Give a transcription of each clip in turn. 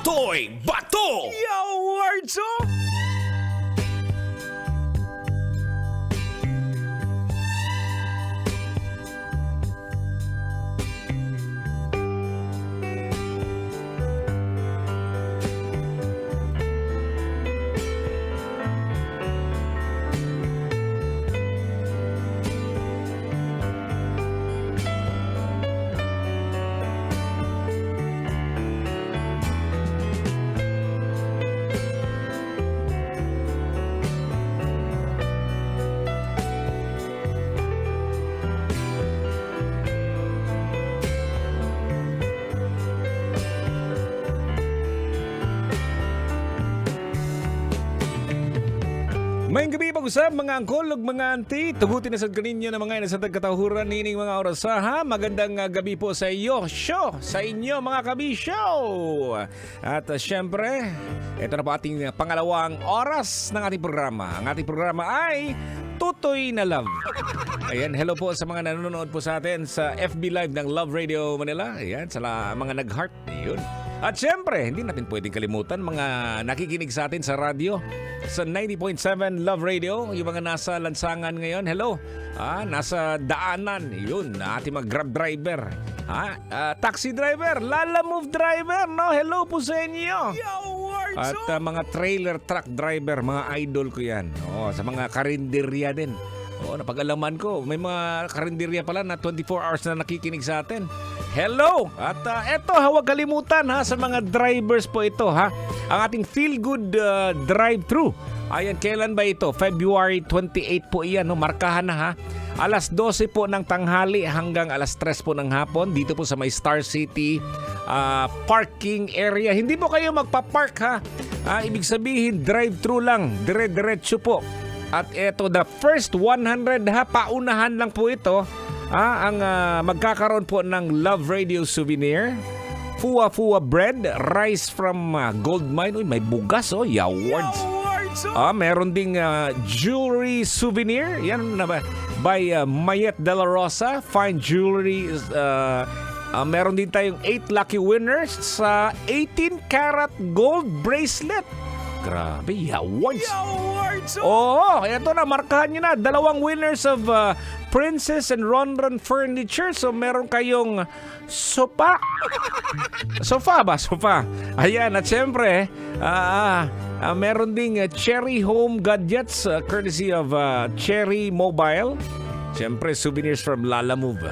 Totoy Bato! Yo, Wardzo! Mayang gabi pag-usap mga angkol ug mga auntie. Tugutin na sad kaninyo na mga inasatag katahuran nining mga oras ha. Magandang gabi po sa iyo, show, sa inyo mga kabisyo. At syempre, ito na po ating pangalawang oras ng ating programa. Ang ating programa ay Tutoy na Love. Ayan, hello po sa mga nanonood po sa atin sa FB Live ng Love Radio Manila. Ayan, sa mga nag-heart. Yun. At syempre, hindi natin pwedeng kalimutan mga nakikinig sa atin sa radyo sa 90.7 Love Radio, yung mga nasa lansangan ngayon. Hello. Nasa daanan. Yun, ating mga grab driver. Taxi driver, Lala Move driver, no? Hello po sa inyo. Yo, Wardzo! At mga trailer truck driver, mga idol ko yan. Sa mga karinderya din. Napag-alaman ko, may mga karinderya pala na 24 hours na nakikinig sa atin. Hello! At eto, huwag kalimutan ha, sa mga drivers po ito ha. Ang ating Feel Good drive-thru. Ayan, kailan ba ito? February 28 po iyan, no? Markahan na ha. Alas 12 po ng tanghali hanggang alas 3 po ng hapon dito po sa may Star City parking area. Hindi po kayo magpa-park ha. Ibig sabihin, drive-thru lang. Dire-diretso po. At eto, the first 100 ha, paunahan lang po ito. Ang magkakaroon po ng Love Radio souvenir, Fua bread, rice from Gold Mine. Uy, may bugas awards. Meron ding jewelry souvenir. Yan na ba? By Mayet De La Rosa, fine jewelry. Meron din tayong 8 lucky winners sa 18 karat gold bracelet. Grabe, awards. Eto na, markahan nyo na. 2 winners of Princess and Ronron Furniture. So, meron kayong sofa. Sofa ba? Sofa. Ayan, at syempre, meron ding Cherry Home Gadgets courtesy of Cherry Mobile. Syempre, souvenirs from Lala Move.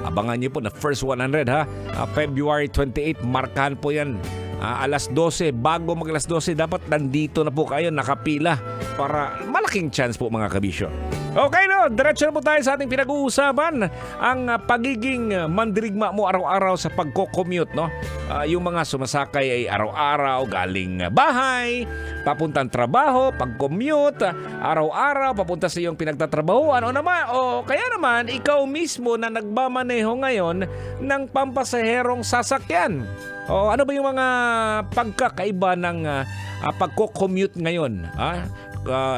Abangan nyo po na first 100 ha. February 28, markahan po yan. Alas 12, bago mag alas 12, dapat nandito na po kayo, nakapila para malaking chance po mga kabisyo. Okay no, diretso na po tayo sa ating pinag-uusapan, ang pagiging mandirigma mo araw-araw sa pagko-commute, no? Yung mga sumasakay ay araw-araw galing bahay, papuntang trabaho, pag-commute, araw-araw papunta sa iyong pinagtatrabahuan o kaya naman ikaw mismo na nagmamaneho ngayon ng pampasaherong sasakyan. Ano ba yung mga pagkakaiba ng pagko-commute ngayon?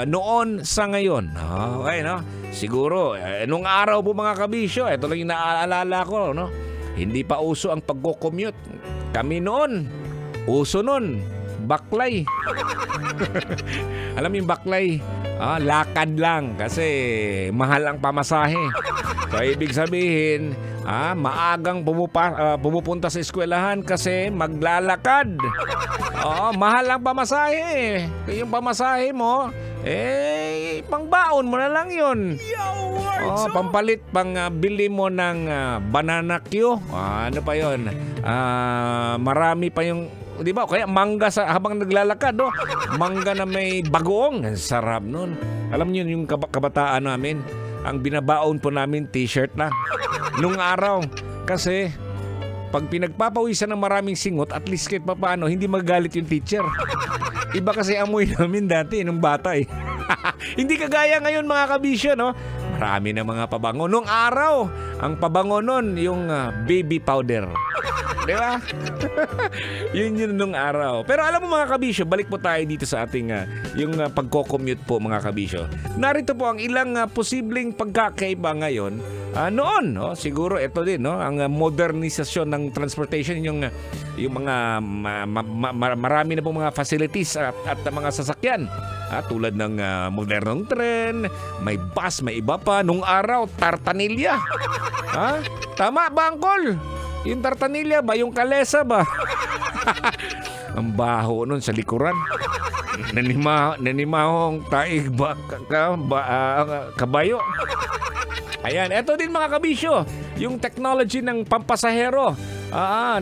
Noon sa ngayon. Okay, no? Siguro, nung araw po mga kabisyo, ito lang yung naaalala ko, no? Hindi pa uso ang pagko-commute. Kami noon, uso noon, baklay. Alam mo yung baklay? Lakad lang kasi mahal ang pamasahe. So, ibig sabihin, maagang pumupunta sa eskwelahan kasi maglalakad. Mahal ang pamasahe. Yung pamasahe mo, pangbaon mo na lang yun. Pampalit, pang bili mo ng banana Q. Ano pa yun? Marami pa yung, di ba? Kaya mangga habang naglalakad, no? Mangga na may bagoong. Sarap nun. Alam niyo yung kabataan namin, ang binabaon po namin t-shirt na nung araw. Kasi pag pinagpapawisan ng maraming singot, at least kahit paano, hindi magalit yung teacher. Iba kasi amoy namin dati nung bata eh. Hindi kagaya ngayon mga kabisyo, no? Marami na mga pabango. Nung araw, ang pabango nun, yung baby powder. Di ba? Yun nung araw. Pero alam mo mga kabisyo, balik po tayo dito sa ating yung pagko-commute po mga kabisyo. Narito po ang ilang posibleng pagkakaiba ngayon. Noon, siguro ito din, ang modernisasyon ng transportation, yung mga marami na po mga facilities at mga sasakyan. Tulad ng modernong tren, may bus, may iba pa. Nung araw, tartanilya. Tama ba, Angkol? Yung tartanilya ba? Yung kalesa ba? Ang baho nun sa likuran. Nanimahong taig ba, kabayo. Ayan, eto din mga kabisyo, yung technology ng pampasahero.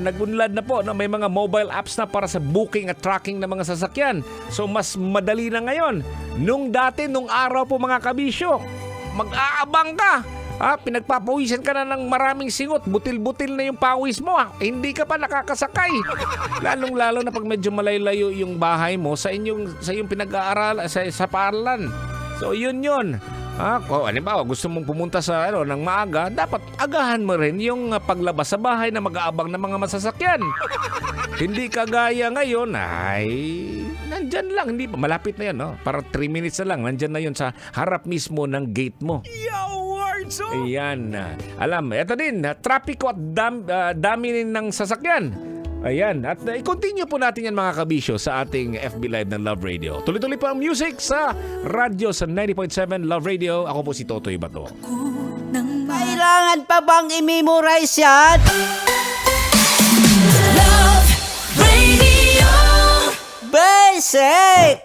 Nagunlad na po. May mga mobile apps na para sa booking at tracking ng mga sasakyan. So mas madali na ngayon. Nung araw po mga kabisyo, mag-aabang ka. Pinagpapawisan ka na ng maraming singot. Butil-butil na yung pawis mo. Hindi ka pa nakakasakay. Lalong-lalo na pag medyo malayo yung bahay mo sa iyong pinag-aaral, sa paaralan. So yun. Halimbawa, gusto mong pumunta sa ng maaga, dapat agahan mo rin yung paglabas sa bahay na mag-aabang ng mga masasakyan. Hindi kagaya ngayon, nandyan lang, hindi pa, malapit na yan, para 3 minutes na lang, nandyan na yun sa harap mismo ng gate mo. Yo, Wardzo! Ayan, alam, eto din, trapiko at dami ng sasakyan. Ayan, at i-continue po natin yan mga kabisyo sa ating FB Live ng Love Radio. Tuloy-tuloy po ang music sa radyo sa 90.7 Love Radio. Ako po si Totoy Bato. Kailangan pa bang i-memorize yan? Love Radio. Basic!